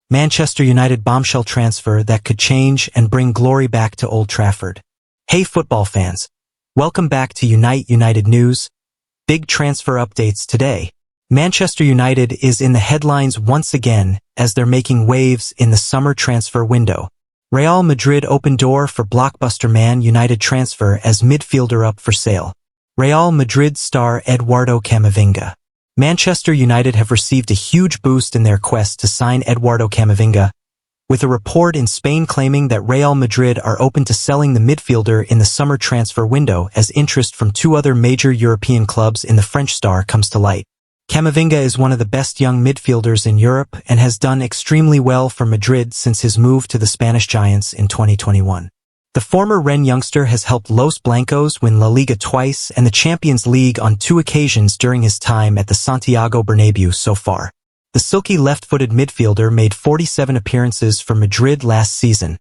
Manchester United bombshell transfer that could change and bring glory back to Old Trafford. Hey football fans, welcome back to United News. Big transfer updates today. Manchester United is in the headlines once again as they're making waves in the summer transfer window. Real Madrid opened door for blockbuster Man Utd transfer as midfielder up for sale. Real Madrid star Eduardo Camavinga. Manchester United have received a huge boost in their quest to sign Eduardo Camavinga, with a report in Spain claiming that Real Madrid are open to selling the midfielder in the summer transfer window as interest from two other major European clubs in the French star comes to light. Camavinga is one of the best young midfielders in Europe and has done extremely well for Madrid since his move to the Spanish Giants in 2021. The former Rennes youngster has helped Los Blancos win La Liga twice and the Champions League on 2 occasions during his time at the Santiago Bernabéu so far. The silky left-footed midfielder made 47 appearances for Madrid last season,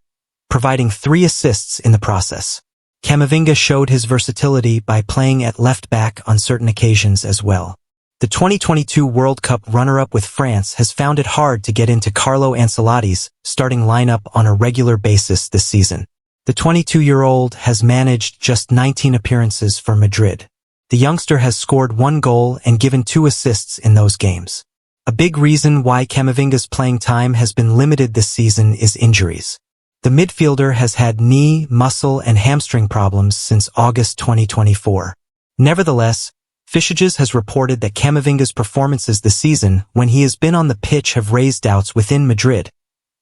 providing 3 assists in the process. Camavinga showed his versatility by playing at left-back on certain occasions as well. The 2022 World Cup runner-up with France has found it hard to get into Carlo Ancelotti's starting lineup on a regular basis this season. The 22-year-old has managed just 19 appearances for Madrid. The youngster has scored 1 goal and given 2 assists in those games. A big reason why Camavinga's playing time has been limited this season is injuries. The midfielder has had knee, muscle, and hamstring problems since August 2024. Nevertheless, Fischages has reported that Camavinga's performances this season when he has been on the pitch have raised doubts within Madrid,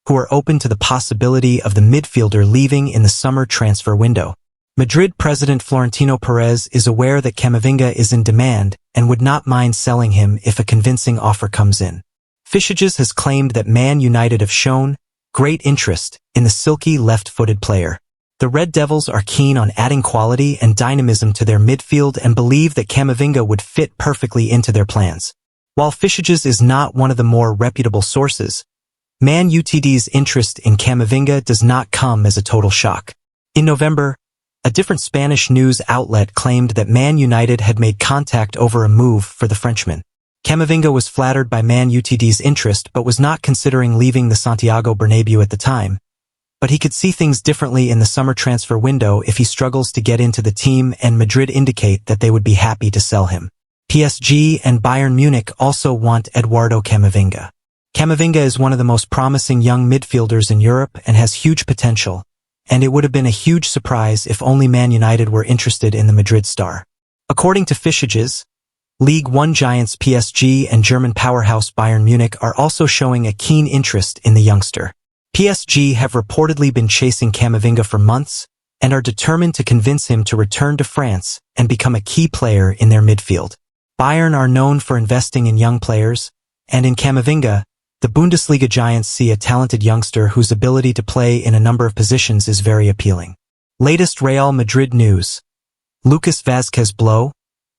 who are open to the possibility of the midfielder leaving in the summer transfer window. Madrid president Florentino Perez is aware that Camavinga is in demand and would not mind selling him if a convincing offer comes in. Fischages has claimed that Man Utd have shown great interest in the silky left-footed player. The Red Devils are keen on adding quality and dynamism to their midfield and believe that Camavinga would fit perfectly into their plans. While Fischages is not one of the more reputable sources, Man Utd's interest in Camavinga does not come as a total shock. In November, a different Spanish news outlet claimed that Man Utd had made contact over a move for the Frenchman. Camavinga was flattered by Man Utd's interest but was not considering leaving the Santiago Bernabéu at the time. But he could see things differently in the summer transfer window if he struggles to get into the team, and Madrid indicate that they would be happy to sell him. PSG and Bayern Munich also want Eduardo Camavinga. Camavinga is one of the most promising young midfielders in Europe and has huge potential, and it would have been a huge surprise if only Man Utd were interested in the Madrid star. According to Fischages, League One giants PSG and German powerhouse Bayern Munich are also showing a keen interest in the youngster. PSG have reportedly been chasing Camavinga for months and are determined to convince him to return to France and become a key player in their midfield. Bayern are known for investing in young players, and in Camavinga, the Bundesliga giants see a talented youngster whose ability to play in a number of positions is very appealing. Latest Real Madrid news. Lucas Vázquez blow,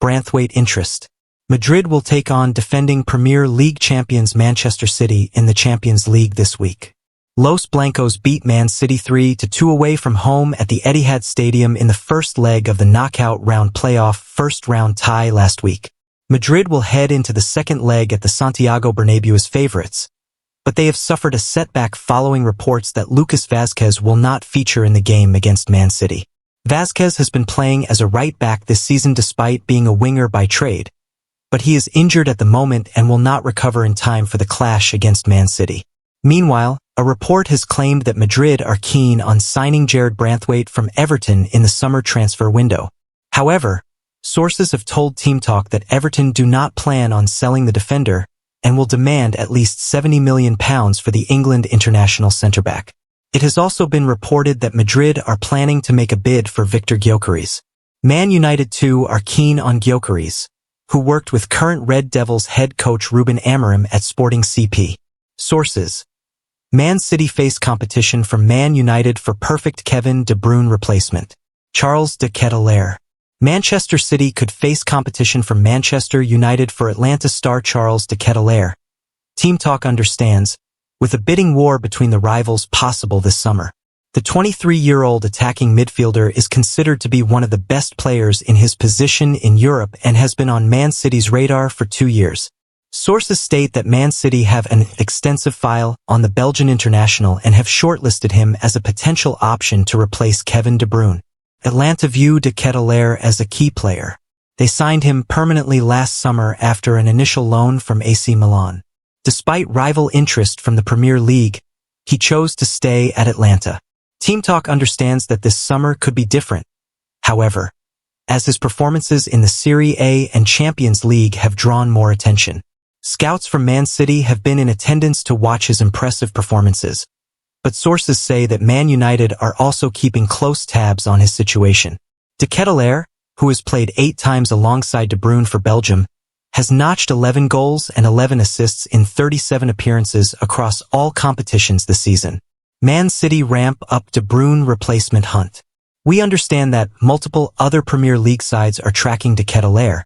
Branthwaite interest. Madrid will take on defending Premier League champions Manchester City in the Champions League this week. Los Blancos beat Man City 3-2 away from home at the Etihad Stadium in the first leg of the knockout round playoff first-round tie last week. Madrid will head into the second leg at the Santiago Bernabéu as favorites, but they have suffered a setback following reports that Lucas Vázquez will not feature in the game against Man City. Vázquez has been playing as a right-back this season despite being a winger by trade, but he is injured at the moment and will not recover in time for the clash against Man City. Meanwhile, a report has claimed that Madrid are keen on signing Jarrad Branthwaite from Everton in the summer transfer window. However, sources have told Team Talk that Everton do not plan on selling the defender and will demand at least £70 million for the England international centre-back. It has also been reported that Madrid are planning to make a bid for Victor Gyökeres. Man Utd too are keen on Gyökeres, who worked with current Red Devils head coach Ruben Amorim at Sporting CP. Sources: Man City face competition from Man Utd for perfect Kevin De Bruyne replacement. Charles de Ketelaere. Manchester City could face competition from Manchester United for Atlanta star Charles de Ketelaere. Team Talk understands, with a bidding war between the rivals possible this summer. The 23-year-old attacking midfielder is considered to be one of the best players in his position in Europe and has been on Man City's radar for 2 years. Sources state that Man City have an extensive file on the Belgian international and have shortlisted him as a potential option to replace Kevin De Bruyne. Atlanta view De Ketelaere as a key player. They signed him permanently last summer after an initial loan from AC Milan. Despite rival interest from the Premier League, he chose to stay at Atlanta. Team Talk understands that this summer could be different. However, as his performances in the Serie A and Champions League have drawn more attention. Scouts from Man City have been in attendance to watch his impressive performances, but sources say that Man United are also keeping close tabs on his situation. De Ketelaere, who has played 8 times alongside De Bruyne for Belgium, has notched 11 goals and 11 assists in 37 appearances across all competitions this season. Man City ramp up De Bruyne replacement hunt. We understand that multiple other Premier League sides are tracking De Ketelaere,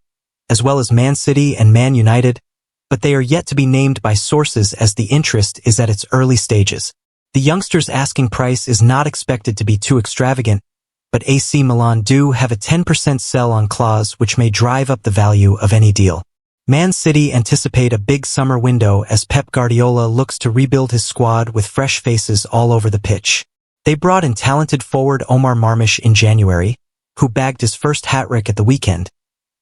as well as Man City and Man United, but they are yet to be named by sources as the interest is at its early stages. The youngster's asking price is not expected to be too extravagant, but AC Milan do have a 10% sell-on clause which may drive up the value of any deal. Man City anticipate a big summer window as Pep Guardiola looks to rebuild his squad with fresh faces all over the pitch. They brought in talented forward Omar Marmush in January, who bagged his first hat-trick at the weekend,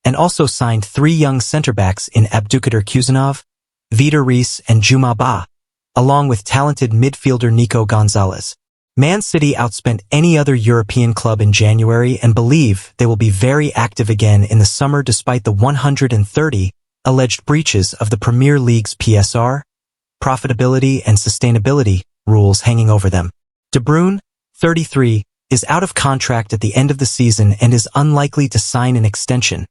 and also signed 3 young centre-backs in Abdulkadir Kuzanov, Vitor Reis and Juma Ba, along with talented midfielder Nico Gonzalez. Man City outspent any other European club in January and believe they will be very active again in the summer despite the 130 alleged breaches of the Premier League's PSR, profitability and sustainability rules hanging over them. De Bruyne, 33, is out of contract at the end of the season and is unlikely to sign an extension,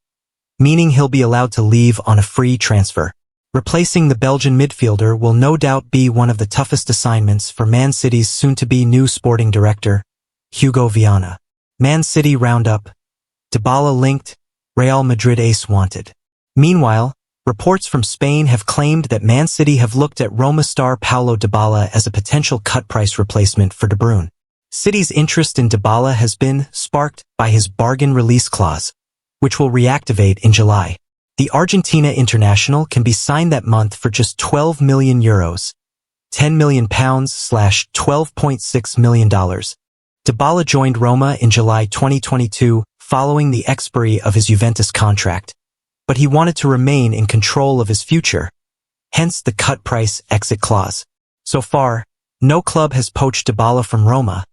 meaning he'll be allowed to leave on a free transfer. Replacing the Belgian midfielder will no doubt be one of the toughest assignments for Man City's soon-to-be new sporting director, Hugo Viana. Man City roundup. Dybala linked, Real Madrid ace wanted. Meanwhile, reports from Spain have claimed that Man City have looked at Roma star Paulo Dybala as a potential cut-price replacement for De Bruyne. City's interest in Dybala has been sparked by his bargain release clause, which will reactivate in July. The Argentina international can be signed that month for just €12 million, £10 million / $12.6 million. Dybala joined Roma in July 2022 following the expiry of his Juventus contract, but he wanted to remain in control of his future, hence the cut price exit clause. So far, no club has poached Dybala from Roma,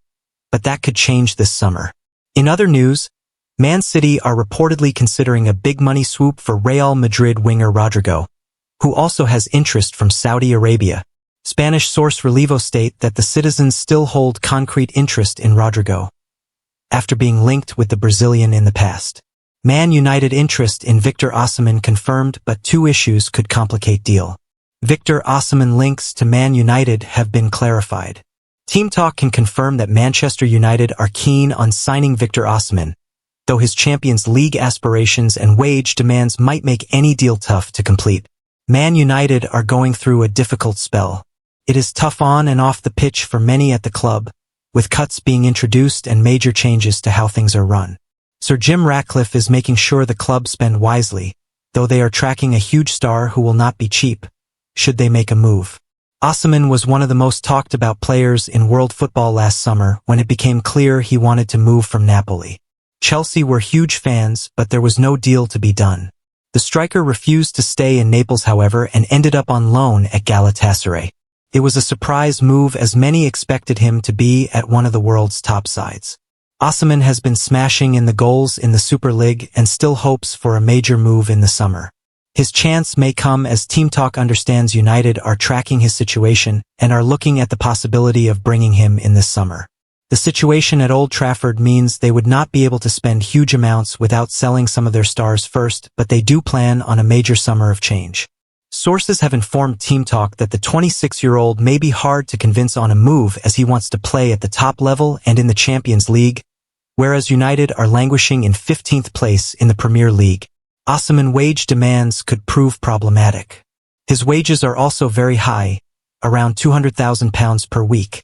but that could change this summer. In other news, Man City are reportedly considering a big money swoop for Real Madrid winger Rodrigo, who also has interest from Saudi Arabia. Spanish source Relevo state that the citizens still hold concrete interest in Rodrigo, after being linked with the Brazilian in the past. Man United interest in Victor Osimhen confirmed, but 2 issues could complicate deal. Victor Osimhen links to Man United have been clarified. Team Talk can confirm that Manchester United are keen on signing Victor Osimhen, though his Champions League aspirations and wage demands might make any deal tough to complete. Man United are going through a difficult spell. It is tough on and off the pitch for many at the club, with cuts being introduced and major changes to how things are run. Sir Jim Ratcliffe is making sure the club spend wisely, though they are tracking a huge star who will not be cheap, should they make a move. Osimhen was one of the most talked about players in world football last summer when it became clear he wanted to move from Napoli. Chelsea were huge fans, but there was no deal to be done. The striker refused to stay in Naples, however, and ended up on loan at Galatasaray. It was a surprise move as many expected him to be at one of the world's top sides. Osimhen has been smashing in the goals in the Super League and still hopes for a major move in the summer. His chance may come as Team Talk understands United are tracking his situation and are looking at the possibility of bringing him in this summer. The situation at Old Trafford means they would not be able to spend huge amounts without selling some of their stars first, but they do plan on a major summer of change. Sources have informed Team Talk that the 26-year-old may be hard to convince on a move as he wants to play at the top level and in the Champions League, whereas United are languishing in 15th place in the Premier League. Osimhen wage demands could prove problematic. His wages are also very high, around £200,000 per week,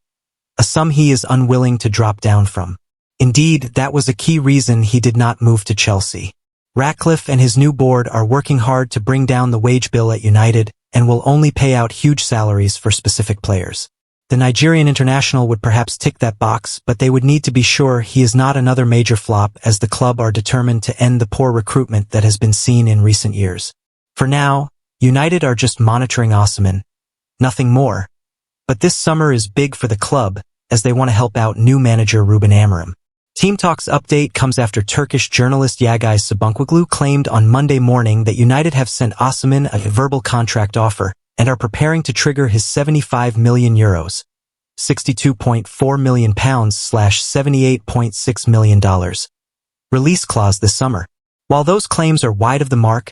a sum he is unwilling to drop down from. Indeed, that was a key reason he did not move to Chelsea. Ratcliffe and his new board are working hard to bring down the wage bill at United and will only pay out huge salaries for specific players. The Nigerian international would perhaps tick that box, but they would need to be sure he is not another major flop, as the club are determined to end the poor recruitment that has been seen in recent years. For now, United are just monitoring Osimhen, nothing more. But this summer is big for the club, as they want to help out new manager Ruben Amorim. Team Talks update comes after Turkish journalist Yagay Sabunkoglu claimed on Monday morning that United have sent Osimhen a verbal contract offer and are preparing to trigger his €75 million, £62.4 million / $78.6 million release clause this summer. While those claims are wide of the mark,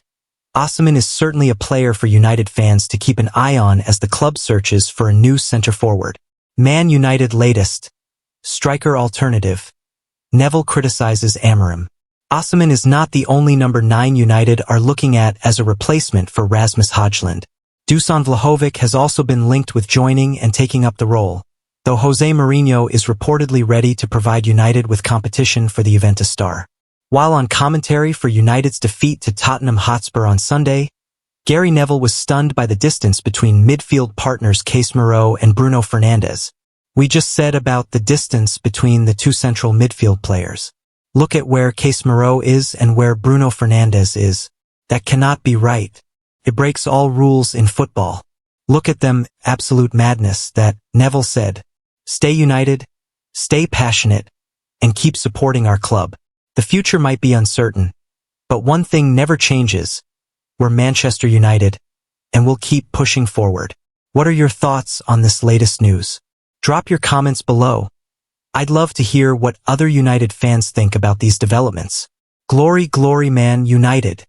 Osimhen is certainly a player for United fans to keep an eye on as the club searches for a new centre-forward. Man United latest. Striker alternative. Neville criticizes Amorim. Osimhen is not the only number 9 United are looking at as a replacement for Rasmus Højlund. Dusan Vlahovic has also been linked with joining and taking up the role, though Jose Mourinho is reportedly ready to provide United with competition for the Juventus star. While on commentary for United's defeat to Tottenham Hotspur on Sunday, Gary Neville was stunned by the distance between midfield partners Casemiro and Bruno Fernandes. We just said about the distance between the two central midfield players. Look at where Casemiro is and where Bruno Fernandes is. That cannot be right. It breaks all rules in football. Look at them, absolute madness, that, Neville said. Stay united, stay passionate, and keep supporting our club. The future might be uncertain, but one thing never changes. We're Manchester United, and we'll keep pushing forward. What are your thoughts on this latest news? Drop your comments below. I'd love to hear what other United fans think about these developments. Glory, glory, Man United.